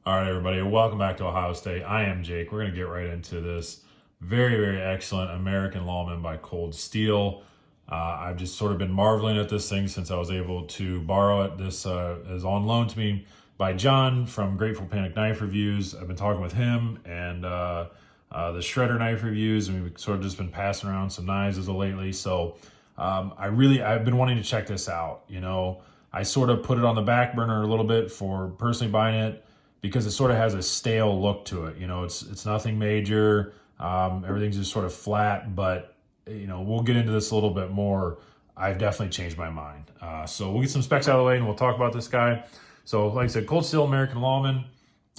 All right, everybody, welcome back to Ohio State. I am Jake. We're going to get right into this very, very excellent American Lawman by Cold Steel. I've just sort of been marveling at this thing since I was able to borrow it. This is on loan to me by John from Grateful Panic Knife Reviews. I've been talking with him and the Shredder Knife Reviews, and we've sort of just been passing around some knives as of lately. So I've been wanting to check this out. You know, I sort of put it on the back burner a little bit for personally buying it, because it sort of has a stale look to it. You know, it's nothing major. Everything's just sort of flat, but, you know, we'll get into this a little bit more. I've definitely changed my mind. So we'll get some specs out of the way and we'll talk about this guy. So like I said, Cold Steel American Lawman,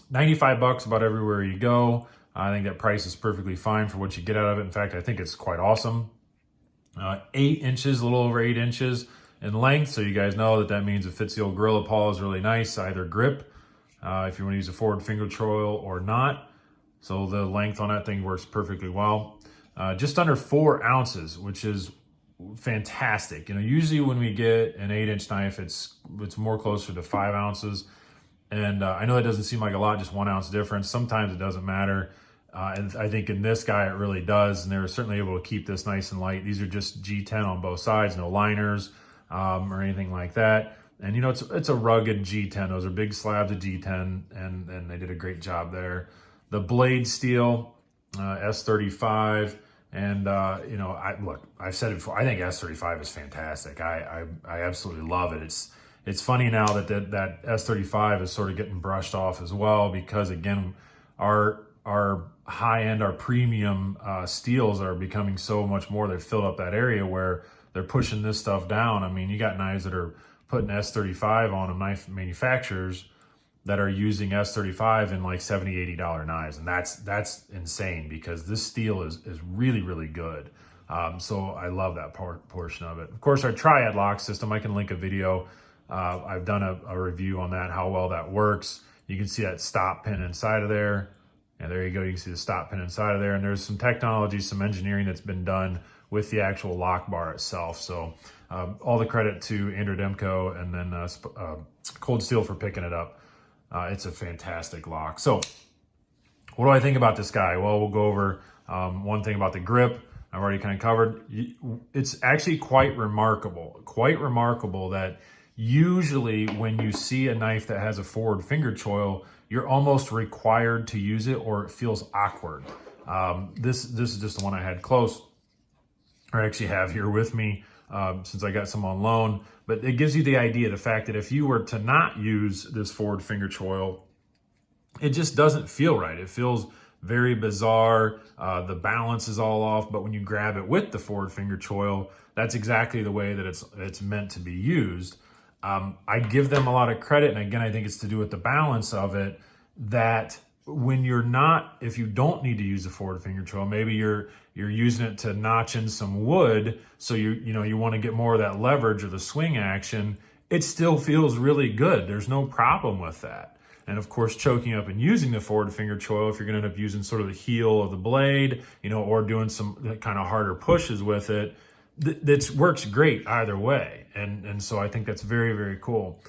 95 bucks about everywhere you go. I think that price is perfectly fine for what you get out of it. In fact, I think it's quite awesome. 8 inches, a little over 8 inches in length. So you guys know that means it fits the old Gorilla Paw is really nice, either grip, if you want to use a forward finger choil or not. So the length on that thing works perfectly well. Just under 4 ounces, which is fantastic. You know, usually when we get an 8-inch knife, it's more closer to 5 ounces. And I know that doesn't seem like a lot, just 1 ounce difference. Sometimes it doesn't matter. And I think in this guy, it really does. And they were certainly able to keep this nice and light. These are just G10 on both sides, no liners or anything like that. And, you know, it's a rugged G10. Those are big slabs of G10, and they did a great job there. The blade steel, S35, and, you know, I've said it before, I think S35 is fantastic. I absolutely love it. It's funny now that S35 is sort of getting brushed off as well, because, again, our high-end, our premium steels are becoming so much more. They've filled up that area where they're pushing this stuff down. I mean, you got knives that are putting S35 on them, knife manufacturers that are using S35 in like $70, $80 knives. And that's insane, because this steel is really, really good. So I love that portion of it. Of course, our triad lock system, I can link a video. I've done a review on that, how well that works. You can see that stop pin inside of there. And there you go, you can see the stop pin inside of there. And there's some technology, some engineering that's been done with the actual lock bar itself. So all the credit to Andrew Demko and then Cold Steel for picking it up. It's a fantastic lock. So what do I think about this guy? Well, we'll go over one thing about the grip. I've already kind of covered. It's actually quite remarkable that usually when you see a knife that has a forward finger choil, you're almost required to use it, or it feels awkward. This is just the one I had close, or actually have here with me, since I got some on loan. But it gives you the idea, the fact that if you were to not use this forward finger choil, it just doesn't feel right. It feels very bizarre. The balance is all off. But when you grab it with the forward finger choil, that's exactly the way that it's meant to be used. I give them a lot of credit, and again, I think it's to do with the balance of it, that when if you don't need to use the forward finger choil, maybe you're using it to notch in some wood, so you want to get more of that leverage or the swing action, it still feels really good. There's no problem with that. And of course, choking up and using the forward finger choil, if you're going to end up using sort of the heel of the blade, you know, or doing some kind of harder pushes with it, that works great either way. And so I think that's very, very cool.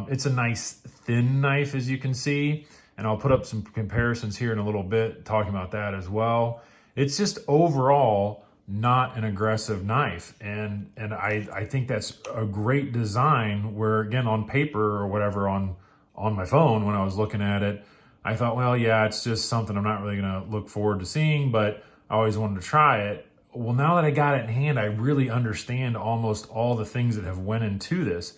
It's a nice thin knife, as you can see, and I'll put up some comparisons here in a little bit talking about that as well. It's just overall not an aggressive knife, and I think that's a great design, where again, on paper or whatever, on my phone when I was looking at it, I thought, well, yeah, it's just something I'm not really going to look forward to seeing, but I always wanted to try it. Well, now that I got it in hand, I really understand almost all the things that have went into this.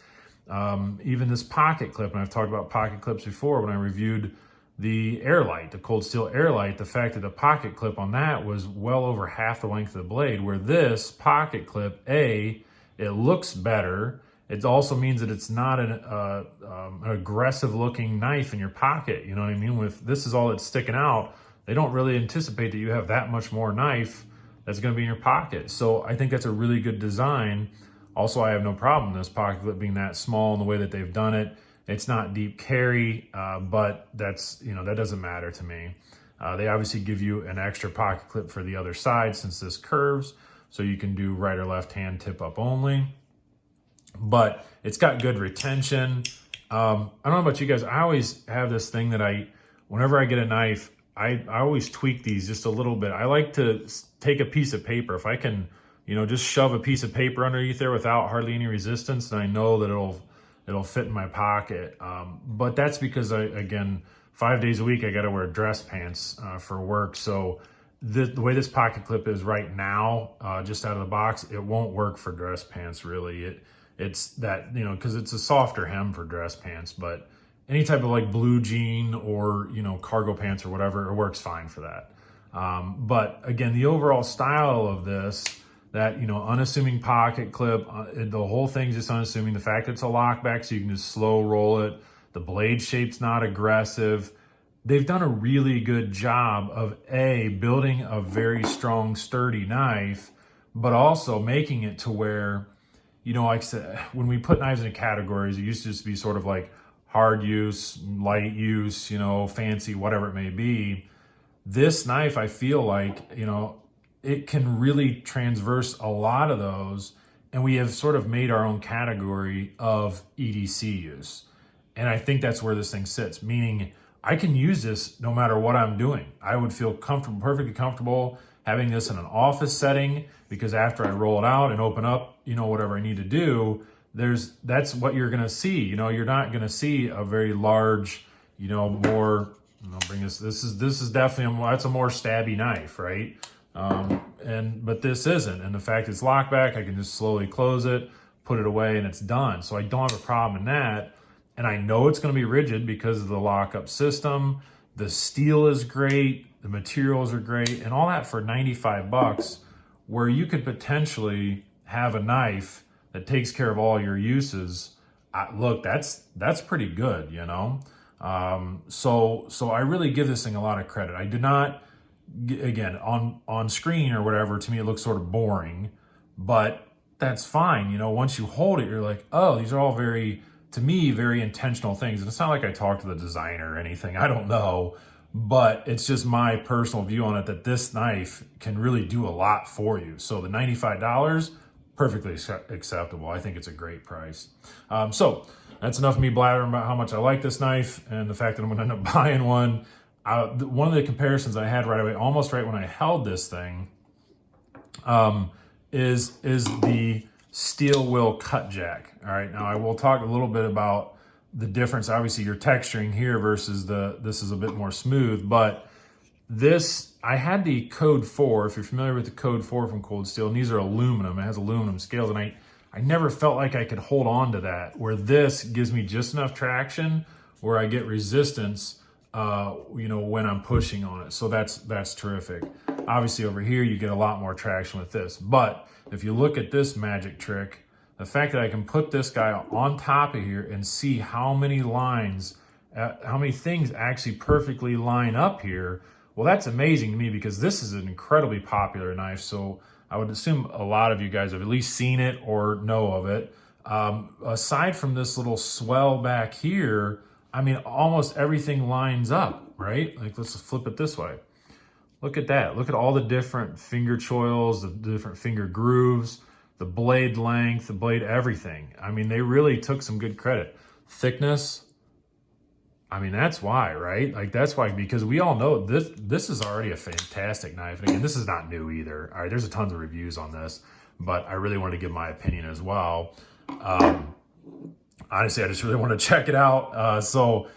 Even this pocket clip, and I've talked about pocket clips before when I reviewed the Airlight, the Cold Steel Airlight, the fact that the pocket clip on that was well over half the length of the blade, where this pocket clip, it looks better. It also means that it's not an aggressive looking knife in your pocket. You know what I mean? With this is all that's sticking out, they don't really anticipate that you have that much more knife that's going to be in your pocket. So I think that's a really good design. Also, I have no problem with this pocket clip being that small in the way that they've done it. It's not deep carry, but that doesn't matter to me. They obviously give you an extra pocket clip for the other side, since this curves, so you can do right or left hand tip up only. But it's got good retention. I don't know about you guys. I always have this thing that whenever I get a knife, I always tweak these just a little bit. I like to take a piece of paper. If I can, just shove a piece of paper underneath there without hardly any resistance, then I know that it'll fit in my pocket. But that's because again, 5 days a week, I got to wear dress pants for work. So the way this pocket clip is right now, just out of the box, it won't work for dress pants really. It's that, because it's a softer hem for dress pants, but any type of like blue jean or, cargo pants or whatever, it works fine for that. But again, the overall style of this, that, unassuming pocket clip, the whole thing's just unassuming. The fact that it's a lockback, so you can just slow roll it. The blade shape's not aggressive. They've done a really good job of building a very strong, sturdy knife, but also making it to where, like I said, when we put knives into categories, it used to just be sort of like hard use, light use, fancy, whatever it may be. This knife, I feel like, it can really transverse a lot of those, and we have sort of made our own category of EDC use. And I think that's where this thing sits, meaning I can use this no matter what I'm doing. I would feel comfortable, perfectly comfortable having this in an office setting, because after I roll it out and open up, whatever I need to do, that's what you're gonna see. You're not gonna see a very large, more, I'll bring this is definitely, that's a more stabby knife, right? But this isn't. And the fact it's lockback, I can just slowly close it, put it away, and it's done. So I don't have a problem in that. And I know it's going to be rigid because of the lockup system. The steel is great. The materials are great, and all that for 95 bucks, where you could potentially have a knife that takes care of all your uses. Look, that's pretty good, So I really give this thing a lot of credit. I did not, again, on screen or whatever, to me it looks sort of boring, but that's fine. Once you hold it, you're like, oh, these are all very intentional things. And it's not like I talked to the designer or anything. I don't know, but it's just my personal view on it, that this knife can really do a lot for you. So the $95, perfectly acceptable. I think it's a great price. So that's enough of me blathering about how much I like this knife and the fact that I'm going to end up buying one. One of the comparisons I had right away, almost right when I held this thing, is the steel wheel cut jack. All right, now I will talk a little bit about the difference. Obviously, you're texturing here versus this is a bit more smooth, but this, I had the Code 4, if you're familiar with the Code 4 from Cold Steel, and these are aluminum. It has aluminum scales, and I never felt like I could hold on to that, where this gives me just enough traction where I get resistance, when I'm pushing on it. So that's terrific. Obviously, over here, you get a lot more traction with this. But if you look at this magic trick, the fact that I can put this guy on top of here and see how many lines, how many things actually perfectly line up here, well, that's amazing to me, because this is an incredibly popular knife. So I would assume a lot of you guys have at least seen it or know of it. Aside from this little swell back here, I mean, almost everything lines up, right? Like, let's flip it this way. Look at that. Look at all the different finger choils, the different finger grooves, the blade length, the blade everything. I mean, they really took some good credit. Thickness, I mean, that's why, right? Like, that's why, because we all know this is already a fantastic knife. And again, this is not new either. All right, there's a tons of reviews on this, but I really wanted to give my opinion as well. Honestly, I just really want to check it out. So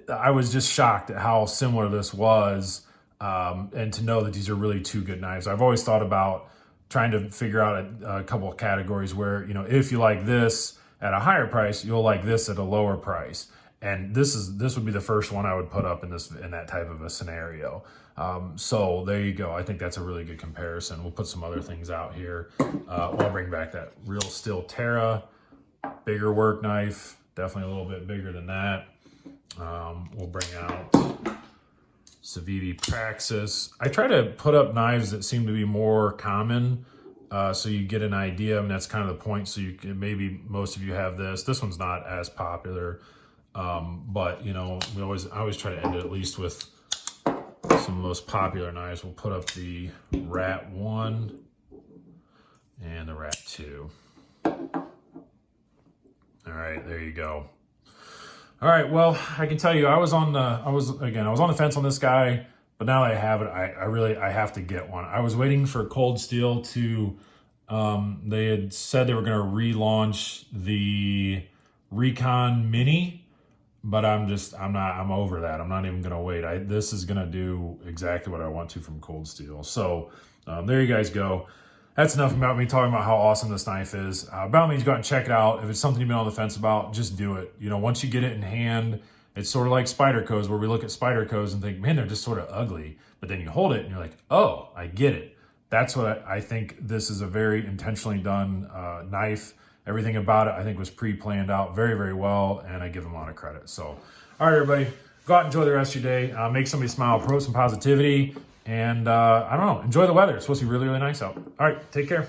I was just shocked at how similar this was, and to know that these are really two good knives. I've always thought about trying to figure out a couple of categories where, if you like this at a higher price, you'll like this at a lower price. And this would be the first one I would put up in that type of a scenario. So there you go. I think that's a really good comparison. We'll put some other things out here. I'll bring back that Real Steel Terra, bigger work knife, definitely a little bit bigger than that. We'll bring out Civivi Praxis. I try to put up knives that seem to be more common, so you get an idea, and that's kind of the point. So maybe most of you have this. This one's not as popular, but I always try to end it at least with some of the most popular knives. We'll put up the Rat 1 and the Rat 2. All right, there you go. All right, well, I can tell you, I was on the fence on this guy, but now that I have it, I have to get one. I was waiting for Cold Steel to, they had said they were going to relaunch the Recon Mini, but I'm over that. I'm not even going to wait. This is going to do exactly what I want to from Cold Steel. So there you guys go. That's enough about me talking about how awesome this knife is. By all means, go out and check it out. If it's something you've been on the fence about, just do it. You know, once you get it in hand, it's sort of like Spyderco's, where we look at Spyderco's and think, man, they're just sort of ugly. But then you hold it and you're like, oh, I get it. That's what I think. This is a very intentionally done knife. Everything about it, I think, was pre-planned out very, very well, and I give them a lot of credit. So, all right, everybody, go out and enjoy the rest of your day. Make somebody smile, promote some positivity. And I don't know, enjoy the weather. It's supposed to be really, really nice out. All right, take care.